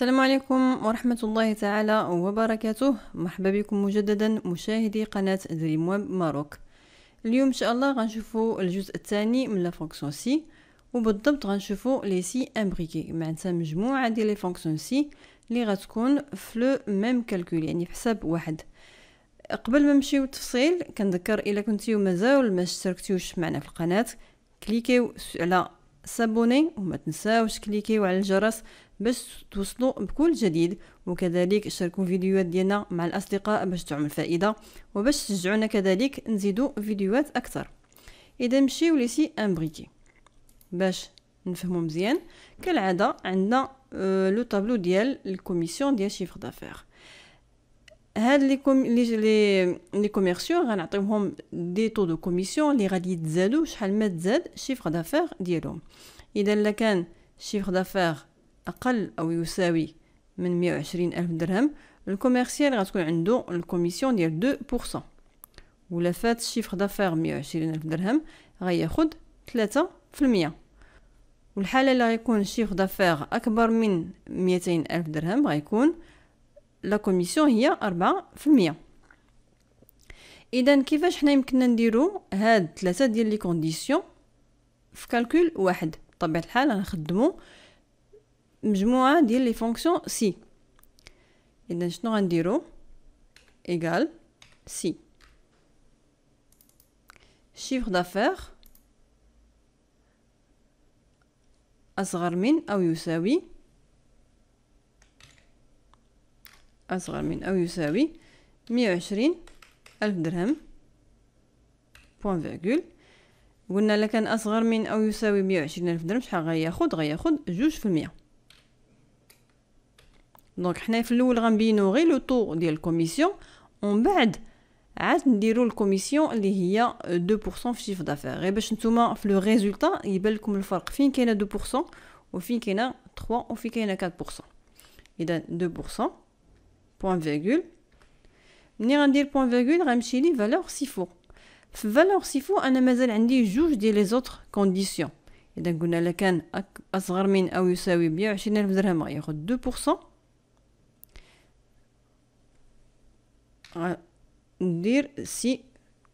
السلام عليكم ورحمة الله تعالى وبركاته. مرحبا بكم مجددا مشاهدي قناة دريم ويب ماروك. اليوم ان شاء الله غنشوفوا الجزء الثاني من لا فونكسيون سي، وبالضبط غنشوفوا لي سي امبريكي، معناتها مجموعه ديال لي فونكسيون سي اللي غتكون في لو ميم كالكول، يعني في حساب واحد. قبل ما نمشيو للتفصيل كنذكر الا كنتيو مازال ما اشتركتيوش معنا في القناه، كليكيو على سابوني وما تنساوش كليكيو على الجرس باش توصلوا بكل جديد، وكذلك شاركوا فيديوهات ديالنا مع الاصدقاء باش تعمل فائده وباش تشجعونا كذلك نزيدوا فيديوهات اكثر. اذا نمشيو لي سي امبريكي باش نفهموا مزيان. كالعاده عندنا لو طابلو ديال الكوميسيون ديال شيفر دافير. هاد لي كوميرسيو غنعطيوهم دي طو دو كوميسيون اللي غادي يتزادوا شحال ما تزاد شيفر دافير ديالهم. اذا الا كان شيفر دافير اقل او يساوي من 120 الف درهم، الكوميرسيال غتكون عنده الكوميسيون ديال 2%. ولا فات الشيفر دافير 120 الف درهم غياخد 3%. والحاله اللي غيكون الشيفر دافير اكبر من 200 الف درهم غيكون لا كوميسيون هي 4%. اذا كيفاش حنا يمكننا نديرو هاد ثلاثه ديال لي كونديسيون في كالكول واحد؟ بطبيعه الحال غنخدمو مجموعه ديال لي فونكسيون سي. اذا شنو غنديرو؟ ايغال سي شيفر دافير اصغر من او يساوي 120 ألف درهم بوان فيرغول. قلنا الا كان اصغر من او يساوي 120 ألف درهم شحال غياخد 2%. دونك حنا في الاول غنبينو غير لو طو ديال الكوميسيون، ومن بعد عاد نديرو الكوميسيون اللي هي 2% في شيفر دافير، غير باش نتوما في لو ريزولطا يبان لكم الفرق فين كاينه 2% وفين كاينه 3 وفين كاينه 4%. اذا 2% بوان فيرغول. ملي غندير بوان فيرغول غنمشي لي فالور سيفو. في فالور سيفو انا مازال عندي جوج ديال لي زوتر كونديسيون. اذا قلنا الا كان اصغر من او يساوي 120 الف درهم غياخد 2%. ندير سي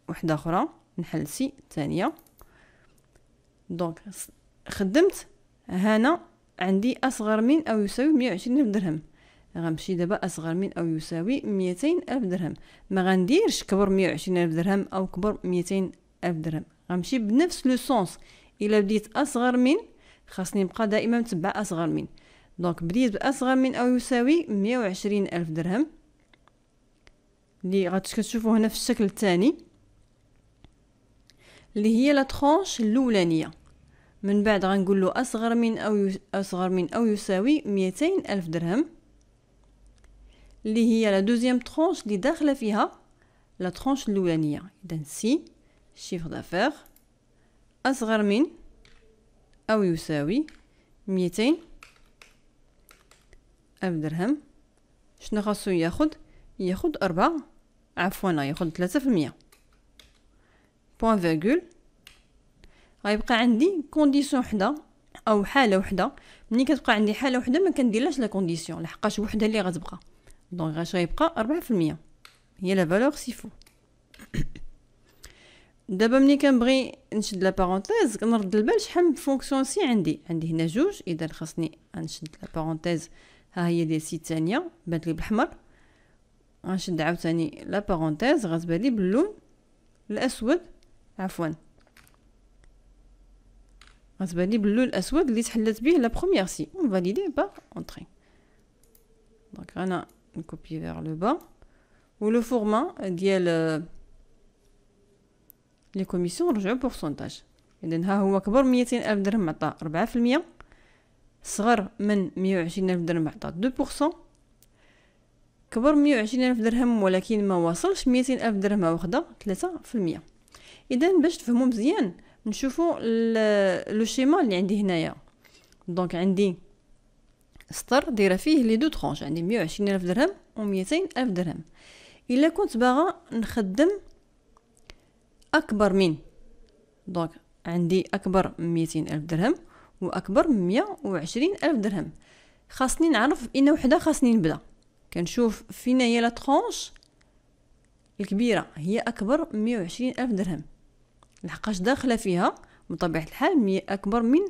وحده اخرى، نحل سي ثانيه. دونك خدمت هنا عندي اصغر من او يساوي 120 الف درهم، غنمشي دابا اصغر من او يساوي 200 الف درهم. ما غنديرش كبر 120 الف درهم او كبر 200 الف درهم، غنمشي بنفس لو سونس. الا بديت اصغر من خاصني نبقى دائما متبع اصغر من. دونك بديت باصغر من او يساوي 120 الف درهم اللي غتشوفوا هنا في الشكل الثاني اللي هي لا ترونش الاولانيه. من بعد غنقول له اصغر من او يساوي 200 الف درهم اللي هي لا دوزيام ترونش اللي داخله فيها لا ترونش الاولانيه. اذا سي شيفر دافير اصغر من او يساوي 200 الف درهم، شنو خاصو ياخد 3%. بوان فيرغول. غيبقى عندي كونديسيون وحده او حاله وحده. ملي كتبقى عندي حاله وحده ما كنديرلاش لا كونديسيون لحقاش وحده اللي غتبقى، دونك غاش غيبقى 4%، هي لا فالور سيفو. دابا ملي كنبغي نشد لا بارونتيز كنرد البال شحال من فونكسيون سي عندي هنا جوج. اذا خاصني نشد لا بارونتيز، ها هي ديال سي الثانيه بانت لي بالاحمر، غنشد عاوتاني لا بارونتيز غتبان لي باللون الاسود، غتبان لي باللون الاسود اللي تحلت به لا بروميير سي. اون فاليدي با اونطري. دونك انا نكوبي فيغ لو با، و لو فورمان ديال لي كوميسيون رجعوا بورسونتاج. اذا ها هو كبر 200 الف درهم عطاه 4%، صغر من 120 الف درهم عطاه 2%، كبر 120 الف درهم ولكن ما وصلش 200 الف درهم واخده 3%. اذا باش تفهموا مزيان نشوفوا لو شيما اللي عندي هنايا. دونك عندي سطر دايره فيه لي دو ترونش، عندي 120 الف درهم و 200 الف درهم. الا كنت باغا نخدم اكبر من، دونك عندي اكبر من 200 الف درهم واكبر من 120 الف درهم. خاصني نعرف بأن وحده خاصني نبدا. كنشوف فينا هي لا ترونش الكبيره هي اكبر من 120 الف درهم، لحقاش داخله فيها بطبيعه الحال اكبر من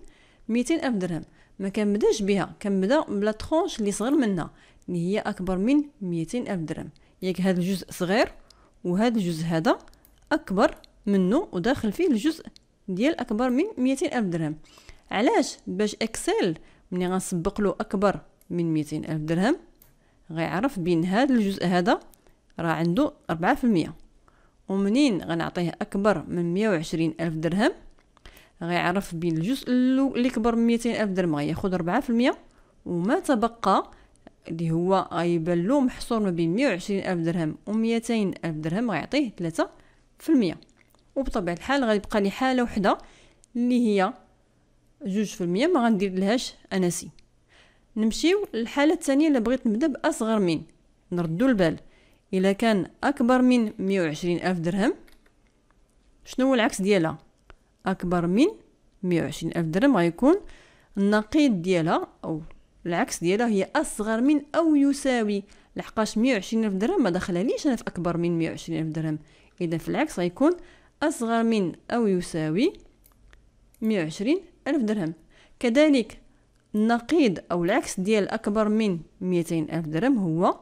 200 الف درهم. ما كنبداش بها، كنبدا بلا ترونش اللي صغر منها اللي هي اكبر من 200 الف درهم. ياك هذا الجزء صغير وهذا الجزء هذا اكبر منه وداخل فيه الجزء ديال اكبر من 200 الف درهم. علاش؟ باش اكسل ملي غنسبق له اكبر من 200 الف درهم غيعرف بين هذا الجزء هذا راه عنده 4%، ومنين غنعطيه اكبر من 120 الف درهم غيعرف بين الجزء اللي كبر من 200 الف درهم غياخد 4%، وما تبقى اللي هو غيبان له محصور ما بين 120 الف درهم و 200 الف درهم غيعطيه 3%. وبطبيعه الحال غيبقى لي حاله وحده اللي هي 2% ما غندير لهاش اناسي. نمشيو للحاله الثانيه اللي بغيت نبدا باصغر من. نردوا البال، الا كان اكبر من 120 الف درهم شنو هو العكس ديالها؟ اكبر من 120 الف درهم غيكون النقيض ديالها او العكس ديالها هي اصغر من او يساوي، لحقاش 120 الف درهم ما دخلها ليش انا في اكبر من 120 الف درهم. اذا في العكس غيكون اصغر من او يساوي 120 الف درهم. كذلك النقيض او العكس ديال اكبر من 200 الف درهم هو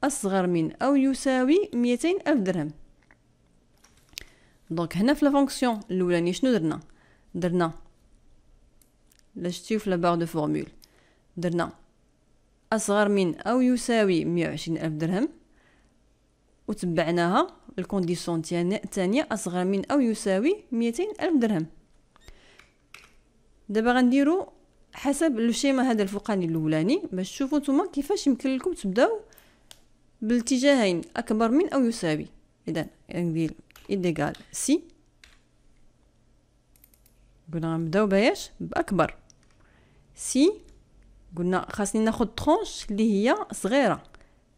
اصغر من او يساوي 200 الف درهم. دونك هنا في لا فونكسيون الاولاني شنو درنا لا شتيو في لا بار دو فورمول درنا اصغر من او يساوي 120 الف درهم وتبعناها الكونديسيون الثانيه اصغر من او يساوي 200 الف درهم. دابا غنديروا حسب لو شيما هذا الفوقاني الاولاني باش تشوفوا نتوما كيفاش يمكن لكم تبداو بالاتجاهين اكبر من او يساوي. اذا ندير إيديغال سي، قلنا غنبداو باياش باكبر سي، قلنا خاصني ناخذ ترونش اللي هي صغيره،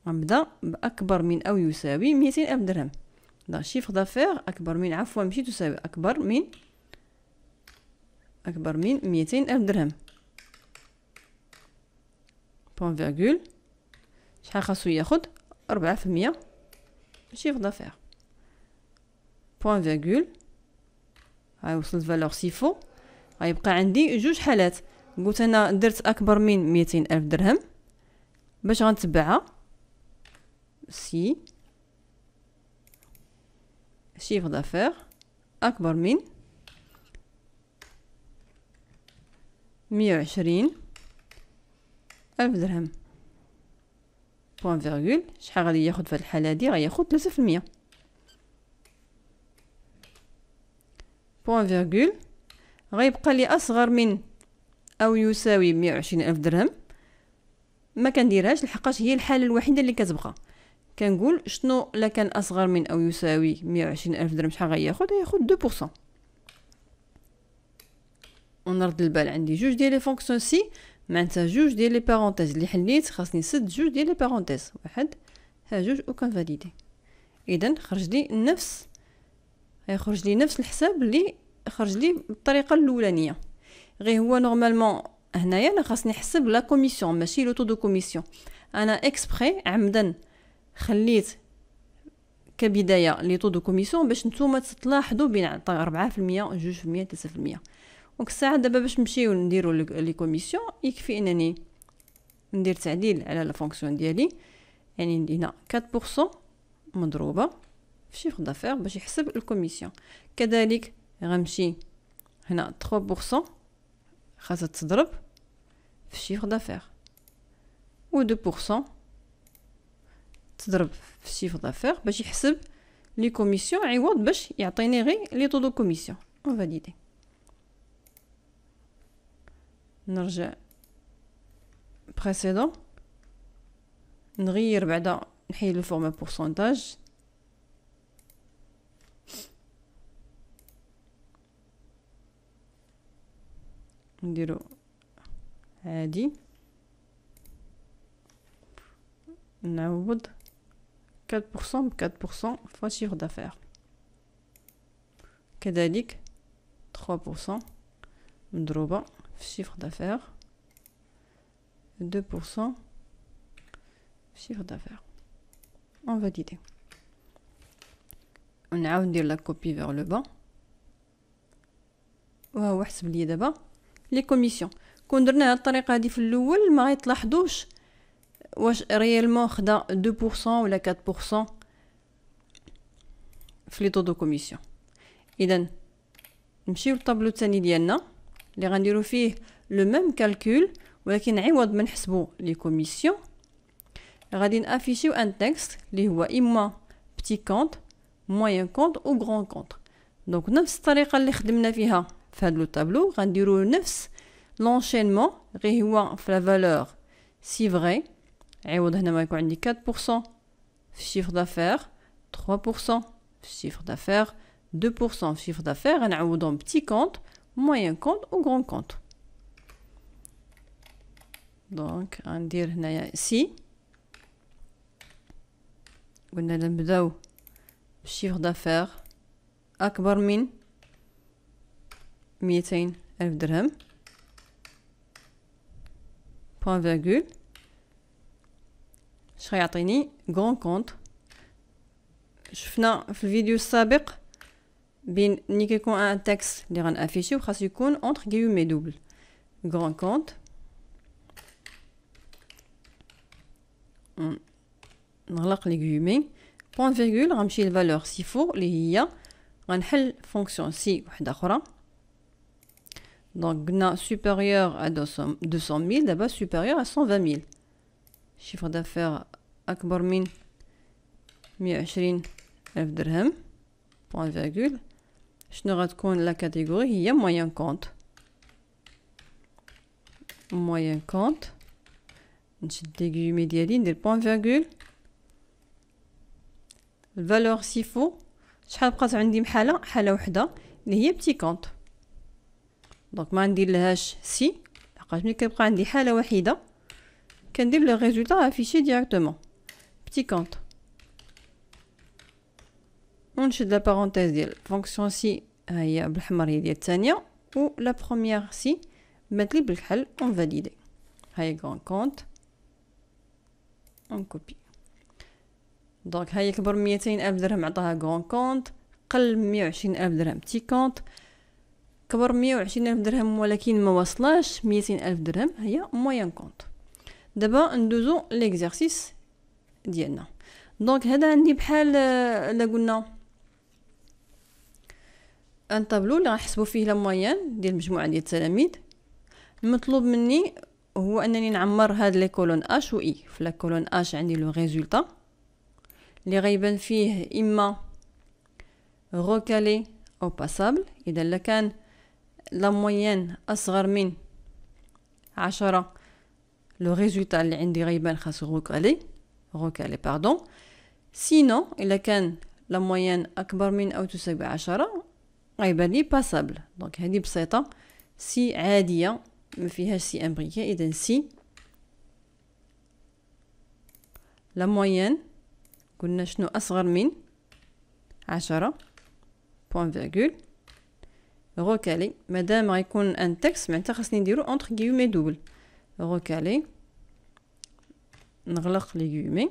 غنبدا باكبر من او يساوي 200 الف درهم. دا شيفر دافير اكبر من ماشي تساوي اكبر من 200 الف درهم. بوان فيرغول شحال خاصو ياخد 4% شيفر دافير. بوان فيرغول هاي وصلت فالور سيفو. غيبقى عندي جوج حالات. قلت انا درت اكبر من 200 الف درهم باش غنتبعها سي شيفر دافير اكبر من 120 الف درهم. بوان فيرغول شحال غادي ياخد في الحاله دي؟ غياخد 3%. بوان فيرغول غيبقى لي اصغر من او يساوي 120 الف درهم ما كنديرهاش لحقاش هي الحاله الوحيده اللي كتبقى. كنقول شنو لا كان اصغر من او يساوي 120 الف درهم شحال غياخد؟ ياخد 2%. ونرد البال عندي جوج ديال لي فونكسيون سي معناتها جوج ديال لي بارونتيز اللي حليت خاصني نسد جوج ديال لي بارونتيز، واحد ها جوج وكنفاليدي. اذا خرج لي نفس الحساب اللي خرج لي بالطريقه الاولانيه. غير هو نورمالمون هنايا انا خاصني نحسب لا كوميسيون ماشي لو تو دو كوميسيون. انا اكسبري عمدا خليت كبدايه لي تو دو كوميسيون باش نتوما تلاحظوا بين 4% 2% 3%. دونك الساعه دابا باش نمشيو نديرو لي كوميسيون يكفي انني ندير تعديل على لا فونكسيون ديالي، يعني هنا 4% مضروبه في شيفر دافير باش يحسب الكوميسيون. كذلك غنمشي هنا 3% خاصها تضرب في شيفر دافير و 2% تضرب في شيفر دافير باش يحسب لي كوميسيون عوض باش يعطيني غير لي طو دو كوميسيون. اون فاليدي. نرجع بريسيدون نغير بعدا نحيد الفورما بورسونتاج نديرو عادي نعوض 4% ب 4% فوا شيفر دافير. كذلك 3% مضروبة في شيفر دافير 2% chiffre d'affaires. On va valider. On a dire la copie vers le bas. وهو حسب لي دابا لي كوميسيون. كون درنا هاد الطريقه هادي في الاول ما غيتلاحظوش واش ريالمون خدا 2% ولا 4% في لي طو دو كوميسيون. اذا نمشيو للطابلو الثاني ديالنا اللي غنديرو فيه لو ميم كالكول، ولكن عوض ما نحسبو لي كوميسيون غادي نافيشيو ان تكست اللي هو اما بتي كونط موين كونط او غران كونط. دونك نفس الطريقه اللي خدمنا فيها في هاد لو طابلو غنديرو نفس لونشينمون، غير هو في لا فالور سي فري عوض هنا ما يكون عندي 4% في الشيفر دافير، 3% في الشيفر دافير، 2% في الشيفر دافير، غنعوضهم بتي كونط موين كونط او غران كونط. دونك غندير هنايا سي قلنا نبداو بالشيفر دافير اكبر من 200,000 درهم بوان فيرغول اش غيعطيني غران كونط. شفنا في الفيديو السابق بين ملي كيكون ان تكست اللي غنافيشيو خاص يكون اونتر غيومي دوبل غران كونط. نغلق لي غيومي بوان فيرغول غنمشي للفالور سي فور اللي هي غنحل فونكسيون سي وحده اخرى. دونك قلنا supérieur à 200,000 دابا supérieur à 120,000. chiffre d'affaires اكبر من 120,000 درهم بوان فيرغول. شنو غتكون لا كاتيجوري؟ هي موين كونط. موين كونط نشد لي غيومي ديالي ندير بوان فيرغول. الفالور سيفو شحال بقات عندي بحاله؟ حاله وحده اللي هي بتي كونط. دونك ما ندير لهاش سي لحقاش ملي كيبقى عندي حاله وحيده كندير لو ريزولطا افيشي ديريكتومون بتي كونط ونشد لا بارونتيز ديال فونكسيون سي ها هي بالحمر هي ديال الثانيه و لا بروميير سي بانت لي بالكحل اون فاليدي. هاي غران كونط اون كوبي. دونك هاي كبر 200,000 درهم عطاها غران كونط، قل 120,000 درهم بتي كونط، كبر 120,000 درهم ولكن ما وصلاش 200,000 درهم هي موين كونط. دابا ندوزو ليكزارسيس ديالنا. دونك هذا عندي بحال الا قلنا ان طابلو اللي غنحسبوا فيه لا موين ديال مجموعه ديال التلاميذ. المطلوب مني هو انني نعمر هاد لي كولون اش و اي. في لا كولون اش عندي لو ريزولطا اللي غيبان فيه اما روكالي او باسابل. اذا لا كان لا موين اصغر من 10 لو ريزولطا اللي عندي غيبان خاصو روكالي باردون. سينو الا كان لا موين اكبر من او تساوي 10 غيبان لي باسابل. دونك هذه بسيطه سي عاديه ما فيهاش سي امبريكي. اذا سي لا موين قلنا شنو اصغر من 10 بوان فيرغول روكالي. مادام غيكون ان تكست معناتها خاصني نديرو اونتر غيومي دوبل روكالي. نغلق لي غيومي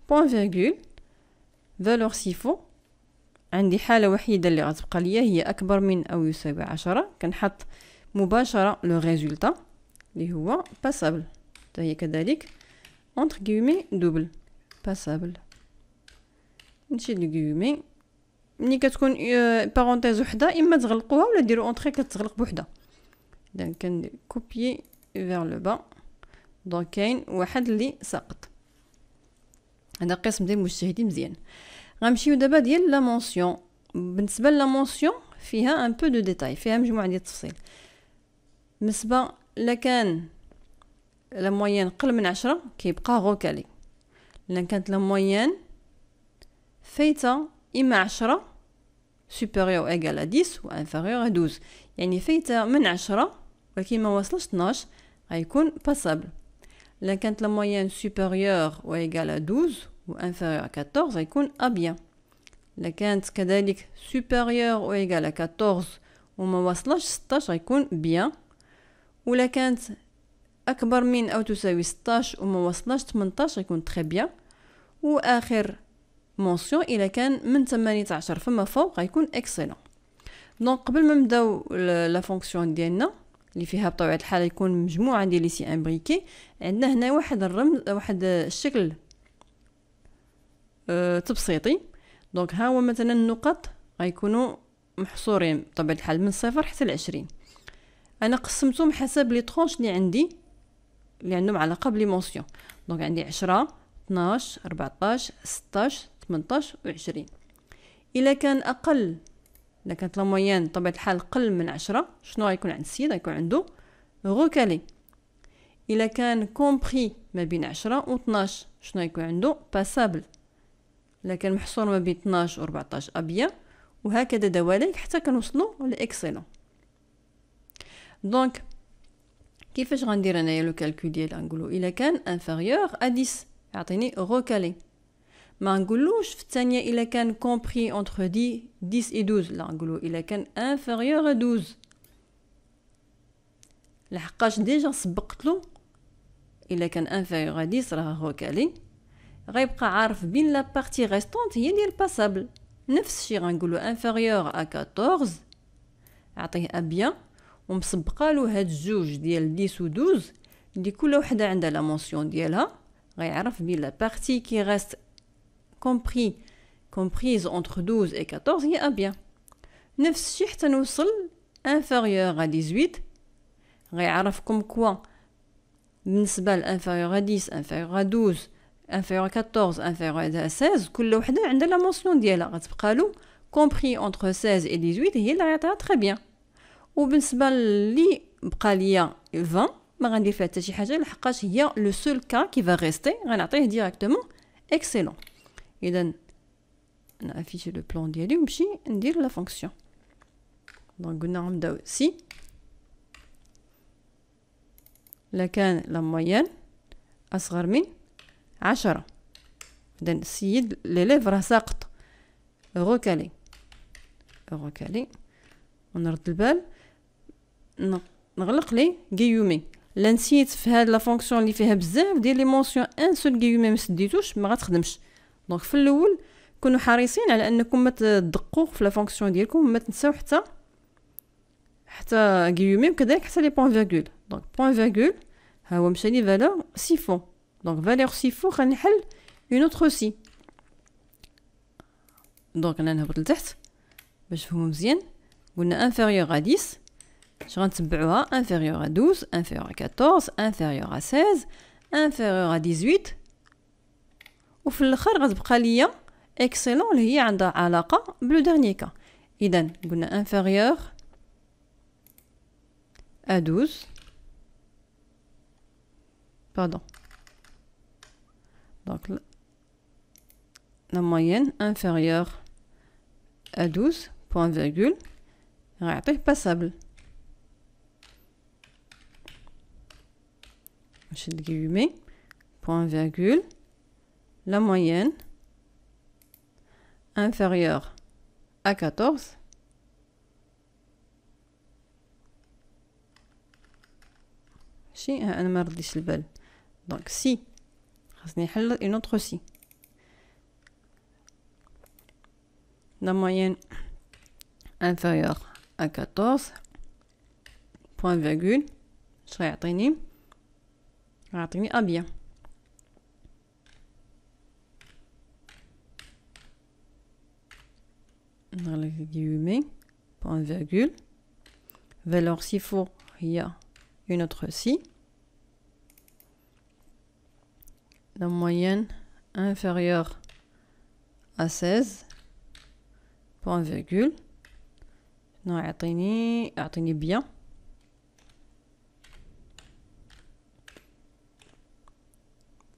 بوان فيرغول فالور سيفو عندي حاله وحيده اللي غتبقى ليا هي اكبر من او يساوي 10. كنحط مباشره لو ريزولطا اللي هو باسابل حتى هي كذلك اونتر غيومي دوبل باسابل. نشد لي غيومي ملي كتكون بارونتيز وحده اما تغلقوها ولا ديروا اونطري كتغلق بوحده. اذا كندير كوبيي فير لو با. دونك كاين واحد اللي ساقط. هذا قسم ديال المجتهدين مزيان. غنمشيو دابا ديال لا مونسيون. بالنسبه لا مونسيون فيها ان بو دو ديتاي، فيها مجموعه ديال التفصيل. بالنسبه لا كان لا موين قل من 10 كيبقى روكالي. الا كانت لا موين فايته اما 10 supérieur ou égal à 10 ou inférieur à 12، يعني فايته من 10 ولكن ما وصلش 12 غيكون باسابل. الا كانت لا موين supérieur ou égal à 12 ou inférieur à 14 غيكون à bien. الا كانت كذلك supérieur ou égal à 14 وما وصلش 16 غيكون bien. ولا كانت اكبر من او تساوي 16 وما وصلناش 18 يكون تري بيان. واخر مونسيون الا كان من 18 فما فوق غيكون اكسلون. دونك قبل ما نبداو لا فونكسيون ديالنا اللي فيها بطبيعه الحال يكون مجموعه ديال لي سي امبريكي، عندنا هنا واحد الرمز، واحد الشكل تبسيطي. دونك ها هو مثلا النقط غيكونوا محصورين بطبيعه الحال من 0 حتى ل20. انا قسمتهم حسب لي طرونش اللي عندي اللي عندهم علاقه بلي مونسيون. دونك عندي 10 12 14 16 18 و20. الا كان اقل، الا كانت لا موين بطبيعه الحال قل من 10 شنو غيكون عند السيد؟ غيكون عنده غوكالي. الا كان كومبري ما بين 10 و 12 شنو غيكون عنده؟ باسابل. الا كان محصور ما بين 12 و 14 ابيان، وهكذا دواليك حتى كنوصلوا لاكسلون. دونك كيفاش غندير انايا لو كالكول ديالها؟ نقولوا الا كان انفيريور ا 10 يعطيني غوكالي. ما نقولوش في الثانيه الا كان كومبري انتر 10 و 12، لا نقولوا الا كان انفيريور ا 12، لحقاش ديجا سبقت له الا كان انفيريور ا 10 راه غوكالي. غيبقى عارف بين لا بارتي ريستونت هي ديال باسابل. نفس الشيء غنقولوا انفيريور ا 14 يعطيه ا بيان، ومسبقه له هاد الجوج ديال 10 و 12 اللي كل وحده عندها لا مونسيون ديالها. غيعرف بين لا بارتي كي ريست comprise entre 12 et 14 هي ا بيان. نفس الشيء حتى نوصل انفيريور ا 18 غيعرف كوم كوا بالنسبه لانفيريور ا 10 انفيريور ا 12 انفيريور ا 14 انفيريور ا 16 كل وحده عندها لا مونسيون ديالها. غتبقى له compris entre 16 et 18 هي اللي غيعطيها تري بيان. وبالنسبه لي بقى ليا 20 ما غندير فيها حتى شي حاجه لحقاش هي لو سول كا كي فا ريستي، غنعطيه ديريكتومون اكسلون. اذا انا افيشي لو بلان ديالي ونمشي ندير لا فونكسيون. دونك قلنا غنبداو سي لا كان لا موين اصغر من 10. اذا السيد ليليف راه ساقط غوكالي ونرد البال نغلق لي غيومي. لا نسيت في هاد لا فونكسيون اللي فيها بزاف ديال لي مونسيون ان سول غيومي ما سديتوش ما غتخدمش. دونك في الاول كونوا حريصين على انكم ما تدقوا في لا فونكسيون ديالكم، ما تنساو حتى غيومي، وكذلك حتى لي بوين فيرغول. دونك بوين فيرغول ها هو مشى لي فالور سيفون. دونك فالور سيفون غنحل اون اوتر سي. دونك انا نهبط لتحت باش تفهموا مزيان. قلنا انفيريور ا 10 اش غنتبعوها؟ انفيريور ا 12 انفيريور ا 14 انفيريور ا 16 انفيريور ا 18، وفي الاخر غتبقى ليا اكسلون اللي هي عندها علاقه بلو ديرني كا. اذا قلنا انفيريور ا 12 باردون. دونك لا موين انفيريور ا 12 بوين فيرغول غيعطيه باسابل. نشد غيومي بوين فيرغول la moyenne inférieure à 14 انا ما رديش البال. دونك سي خاصني نحل اون اوتر سي. la moyenne inférieure à 14 point virgule اش غيعطيني ا بيان. نغلق guillemets point virgule valeur s'il faut il y a une autre si la moyenne inférieure à 16 point virgule non اعطيني bien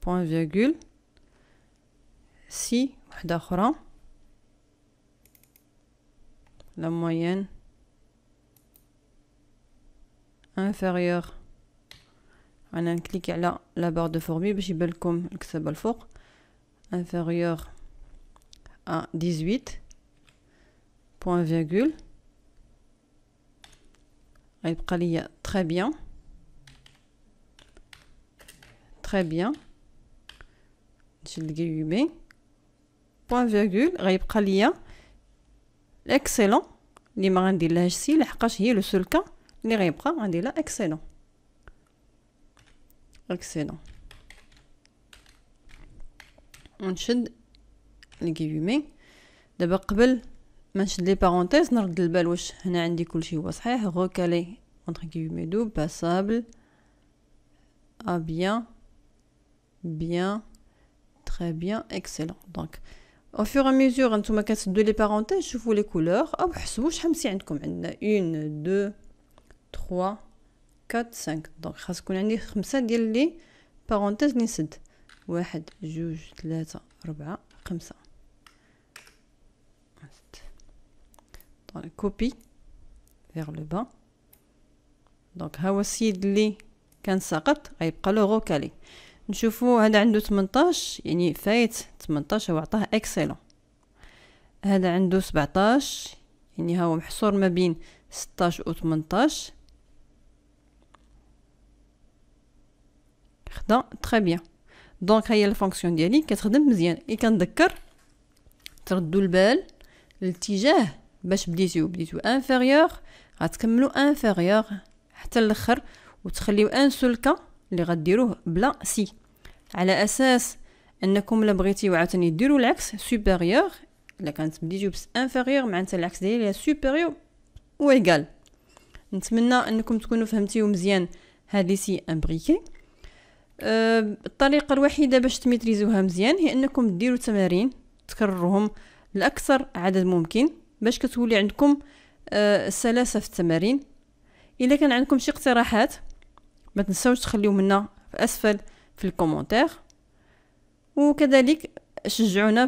point virgule si وحدة أخرى la moyenne inférieure. أنا نكليك على la barre de formule باش يبان لكم الكتابة الفوق. inférieur à 18 point virgule غيبقى ليا très bien تري بيان. نشد الكيومي بوان فيرغول، غيبقى ليا الاكسلون اللي ما غندير لهاش سي، لحقاش هي لو سول كا اللي غيبقى غندير لها اكسلون. اكسلون. ونشد الكيومي. دابا قبل ما نشد لي بارونتيز نرد البال واش هنا عندي كلشي هو صحيح. غوكالي اونتر كيومي دو باسابل ا بيان بيان تري بيان اكسلون. دونك au fur et à mesure نتوما كتسدوا لي بارونتيز شوفوا لي كولور او حسبوا شحال مسي عندكم. عندنا 1 2 3 4 5. دونك خاص يكون عندي 5 ديال لي بارونتيز اللي نسد. 1 2 3 4 5. دونك كوبي vers le bas. دونك ها هو السيد اللي كان ساقط غيبقى له غوكالي. نشوفوا هذا عنده 18 يعني فايت 18 هو عطاه اكسلون. هذا عنده 17 يعني ها هو محصور ما بين 16 و 18. خدا تري بيان. دونك هي الفونكسيون ديالي كتخدم مزيان. كنذكر تردوا البال الاتجاه باش بديتو انفيريور غتكملوا انفيريور حتى الاخر وتخليو ان سول كا اللي غديروه بلا سي، على اساس انكم الا بغيتيو عاوتاني ديروا العكس سوبيريور. الا كانت بديتو بس انفيريور معناتها العكس ديالها سوبيريور و ايغال. نتمنى انكم تكونوا فهمتيو مزيان هاد لي سي امبريكي. الطريقه الوحيده باش تميتريزوها مزيان هي انكم ديروا تمارين تكرروهم لاكثر عدد ممكن باش كتولي عندكم سلاسه في التمارين. الا كان عندكم شي اقتراحات ما تنساوش تخليو منا في اسفل في الكومونتير، وكذلك شجعونا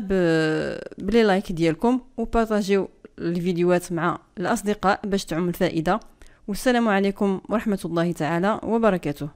بلي لايك ديالكم وبارطاجيو الفيديوهات مع الاصدقاء باش تعم الفائده. والسلام عليكم ورحمه الله تعالى وبركاته.